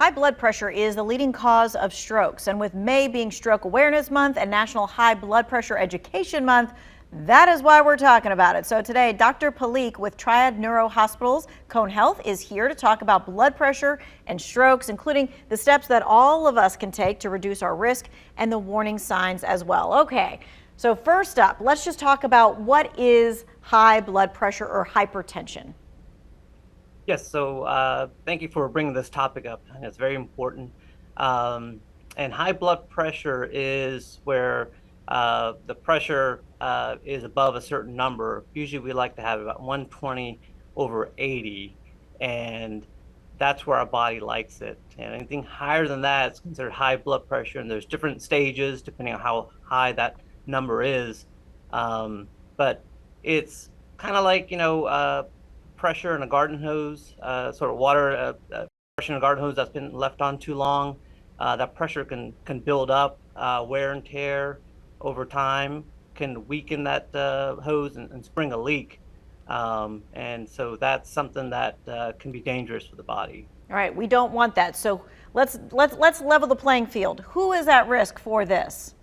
High blood pressure is the leading cause of strokes, and with May being Stroke Awareness Month and National High Blood Pressure Education Month, that is why we're talking about it. So today, Dr. Palikh with Triad Neuro Hospital's Cone Health is here to talk about blood pressure and strokes, including the steps that all of us can take to reduce our risk and the warning signs as well. Okay, so first up, let's just talk about what is high blood pressure or hypertension. Yes, so thank you for bringing this topic up, and it's very important. And high blood pressure is where the pressure is above a certain number. Usually we like to have about 120/80, and that's where our body likes it. And anything higher than that is considered high blood pressure, and there's different stages depending on how high that number is. But it's kind of like, pressure in a garden hose, sort of water pressure in a garden hose that's been left on too long. That pressure can build up, wear and tear over time, can weaken that hose and spring a leak. And so that's something that can be dangerous for the body. All right, we don't want that. So let's level the playing field. Who is at risk for this?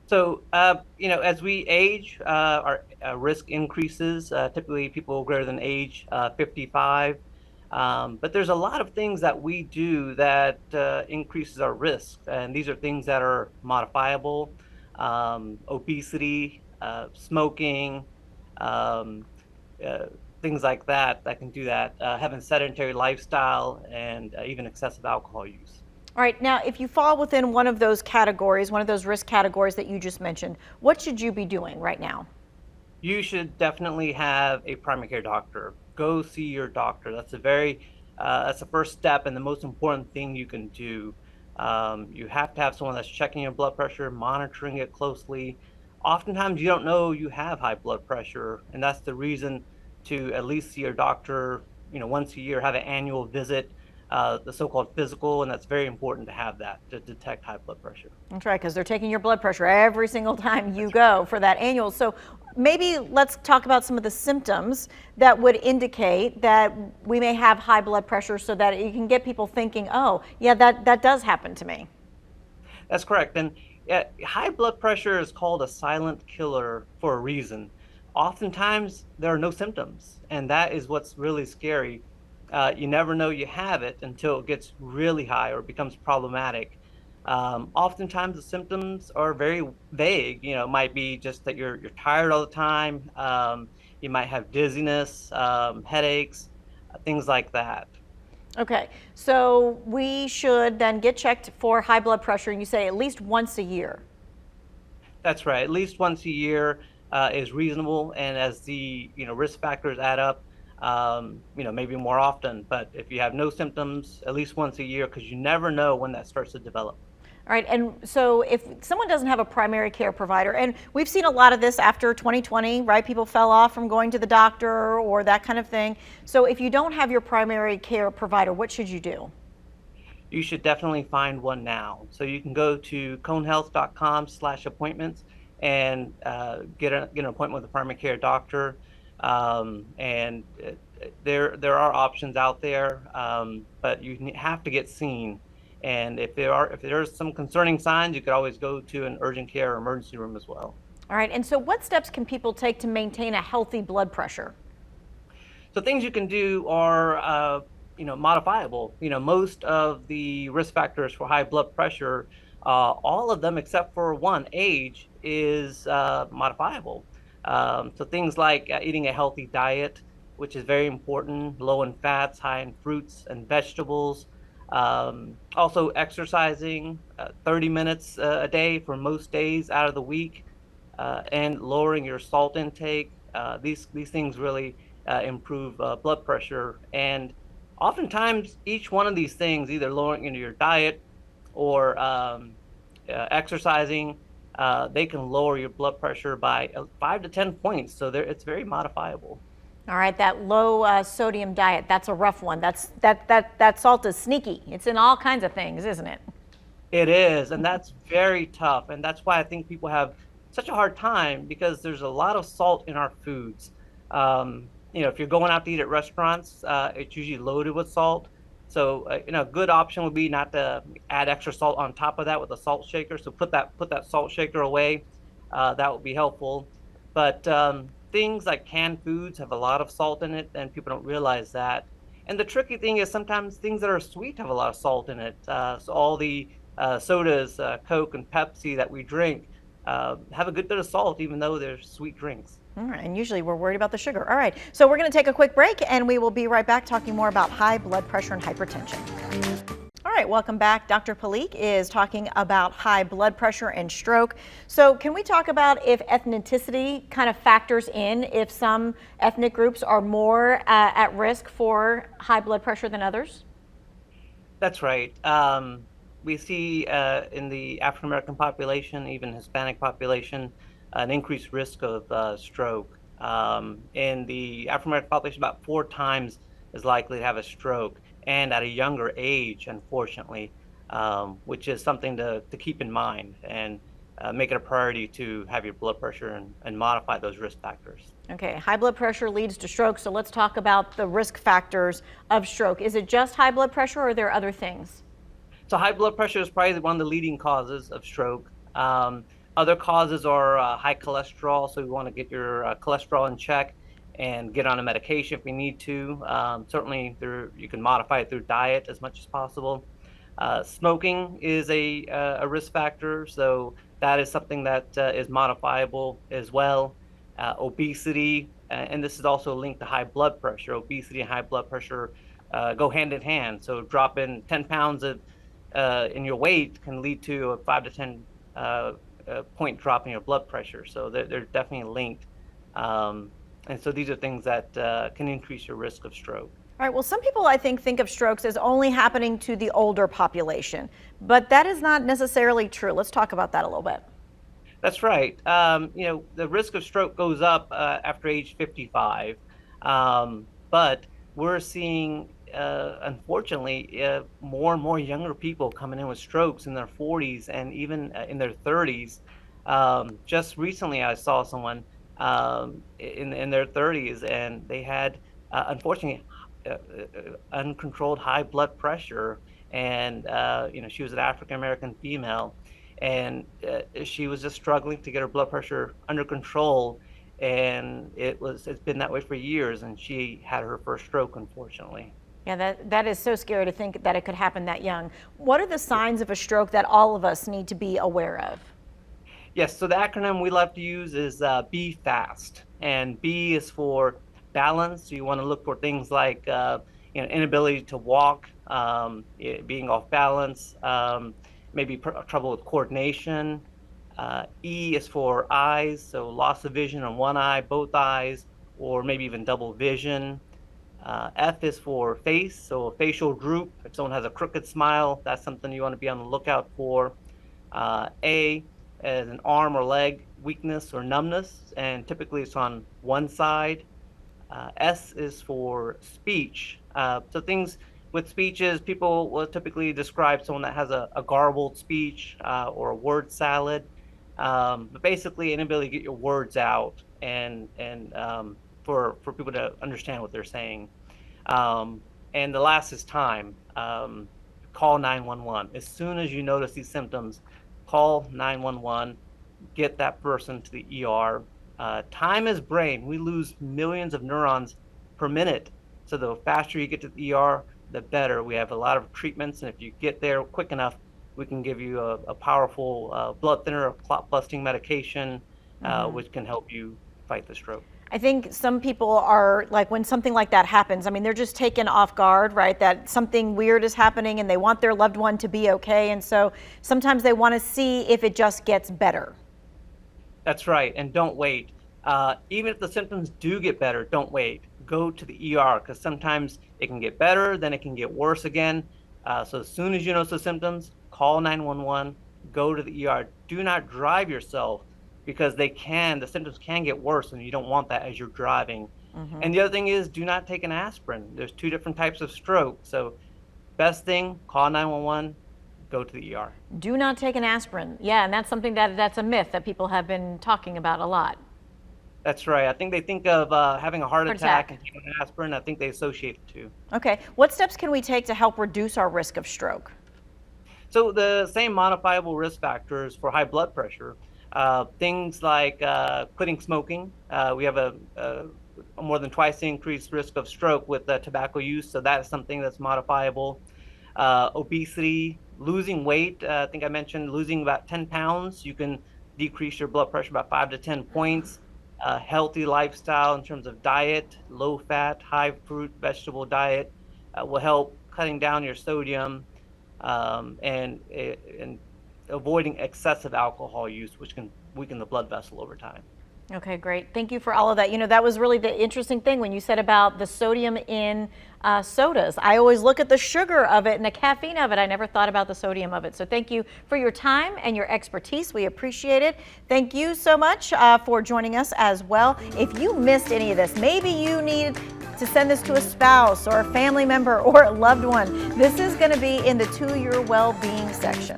So, as we age, our risk increases, typically people greater than age 55. But there's a lot of things that we do that increases our risk. And these are things that are modifiable: obesity, smoking, things like that can do that, having sedentary lifestyle, and even excessive alcohol use. All right, now if you fall within one of those categories, one of those risk categories that you just mentioned, what should you be doing right now? You should definitely have a primary care doctor. Go see your doctor. That's that's the first step and the most important thing you can do. You have to have someone that's checking your blood pressure, monitoring it closely. Oftentimes you don't know you have high blood pressure, and that's the reason to at least see your doctor, once a year, have an annual visit. The so-called physical, and that's very important to have that to detect high blood pressure. That's right, because they're taking your blood pressure every single time you go for that annual. So maybe let's talk about some of the symptoms that would indicate that we may have high blood pressure, so that you can get people thinking, oh, yeah, that does happen to me. That's correct. And high blood pressure is called a silent killer for a reason. Oftentimes there are no symptoms, and that is what's really scary. You never know you have it until it gets really high or becomes problematic. Oftentimes the symptoms are very vague. It might be just that you're tired all the time. You might have dizziness, headaches, things like that. Okay, so we should then get checked for high blood pressure, and you say at least once a year. That's right. At least once a year is reasonable, and as the risk factors add up, maybe more often. But if you have no symptoms, at least once a year, because you never know when that starts to develop. All right, and so if someone doesn't have a primary care provider, and we've seen a lot of this after 2020, right? People fell off from going to the doctor or that kind of thing. So if you don't have your primary care provider, what should you do? You should definitely find one now. So you can go to conehealth.com/appointments and get an appointment with a primary care doctor. And there are options out there, but you have to get seen. And if there's some concerning signs, you could always go to an urgent care or emergency room as well. All right. And so what steps can people take to maintain a healthy blood pressure? So things you can do are, modifiable. Most of the risk factors for high blood pressure, all of them except for one, age, is modifiable. So things like eating a healthy diet, which is very important, low in fats, high in fruits and vegetables. Also exercising 30 minutes a day for most days out of the week, and lowering your salt intake. These things really improve blood pressure. And oftentimes each one of these things, either lowering your diet or exercising, they can lower your blood pressure by 5 to 10 points. So it's very modifiable. All right, that low sodium diet, that's a rough one. That salt is sneaky. It's in all kinds of things, isn't it? It is, and that's very tough. And that's why I think people have such a hard time, because there's a lot of salt in our foods. If you're going out to eat at restaurants, it's usually loaded with salt. So, a good option would be not to add extra salt on top of that with a salt shaker. So put that salt shaker away. That would be helpful. But things like canned foods have a lot of salt in it, and people don't realize that. And the tricky thing is sometimes things that are sweet have a lot of salt in it. So all the sodas, Coke and Pepsi that we drink have a good bit of salt, even though they're sweet drinks. All right, and usually we're worried about the sugar. All right, so we're going to take a quick break, and we will be right back talking more about high blood pressure and hypertension. All right, welcome back. Dr. Palikh is talking about high blood pressure and stroke. So can we talk about if ethnicity kind of factors in, if some ethnic groups are more at risk for high blood pressure than others? That's right. We see in the African American population, even Hispanic population, an increased risk of stroke. In the African American population, about 4 times is likely to have a stroke, and at a younger age, unfortunately, which is something to keep in mind and make it a priority to have your blood pressure and modify those risk factors. Okay, high blood pressure leads to stroke, so let's talk about the risk factors of stroke. Is it just high blood pressure, or are there other things? So high blood pressure is probably one of the leading causes of stroke. Other causes are high cholesterol, so we want to get your cholesterol in check and get on a medication if we need to. Certainly, you can modify it through diet as much as possible. Smoking is a risk factor, so that is something that is modifiable as well. Obesity, and this is also linked to high blood pressure. Obesity and high blood pressure go hand in hand. So dropping 10 pounds in your weight can lead to a 5 to 10 point drop in your blood pressure. So they're definitely linked. And so these are things that can increase your risk of stroke. All right, well, some people I think of strokes as only happening to the older population, but that is not necessarily true. Let's talk about that a little bit. That's right. The risk of stroke goes up after age 55, but we're seeing, unfortunately, more and more younger people coming in with strokes in their 40s and even in their 30s. Just recently, I saw someone in their 30s, and they had, unfortunately, uncontrolled high blood pressure, and she was an African American female, and she was just struggling to get her blood pressure under control, and it's been that way for years, and she had her first stroke, unfortunately. Yeah, that is so scary to think that it could happen that young. What are the signs of a stroke that all of us need to be aware of? Yes, so the acronym we love to use is B FAST, and B is for balance. So you want to look for things like inability to walk, being off balance, maybe trouble with coordination. E is for eyes, so loss of vision on one eye, both eyes, or maybe even double vision. F is for face, so a facial droop. If someone has a crooked smile, that's something you want to be on the lookout for. A is an arm or leg weakness or numbness, and typically it's on one side. S is for speech. So things with speeches, people will typically describe someone that has a garbled speech or a word salad. But basically, inability to get your words out and for people to understand what they're saying. And the last is time. Call 911. As soon as you notice these symptoms, call 911, get that person to the ER. Time is brain. We lose millions of neurons per minute. So the faster you get to the ER, the better. We have a lot of treatments, and if you get there quick enough, we can give you a powerful blood thinner or clot busting medication, which can help you fight the stroke. I think some people are like, when something like that happens, I mean, they're just taken off guard, right? That something weird is happening and they want their loved one to be okay. And so sometimes they want to see if it just gets better. That's right. And don't wait. Even if the symptoms do get better, don't wait. Go to the ER, because sometimes it can get better, then it can get worse again. So as soon as you notice the symptoms, call 911, go to the ER. Do not drive yourself, because the symptoms can get worse, and you don't want that as you're driving. And the other thing is, do not take an aspirin. There's 2 different types of stroke. So best thing, call 911, go to the ER. Do not take an aspirin. Yeah, and that's something that's a myth that people have been talking about a lot. That's right. I think they think of having a heart attack and taking aspirin. I think they associate the two. Okay. What steps can we take to help reduce our risk of stroke? So the same modifiable risk factors for high blood pressure, things like quitting smoking. We have a more than twice the increased risk of stroke with tobacco use, so that's something that's modifiable. Obesity, losing weight. I think I mentioned losing about 10 pounds. You can decrease your blood pressure about 5 to 10 points. Healthy lifestyle in terms of diet, low fat, high fruit, vegetable diet will help cutting down your sodium and avoiding excessive alcohol use, which can weaken the blood vessel over time. Okay, great. Thank you for all of that. You know, that was really the interesting thing when you said about the sodium in sodas. I always look at the sugar of it and the caffeine of it. I never thought about the sodium of it. So thank you for your time and your expertise. We appreciate it. Thank you so much for joining us as well. If you missed any of this, maybe you need to send this to a spouse or a family member or a loved one, this is going to be in the To Your Well-Being section.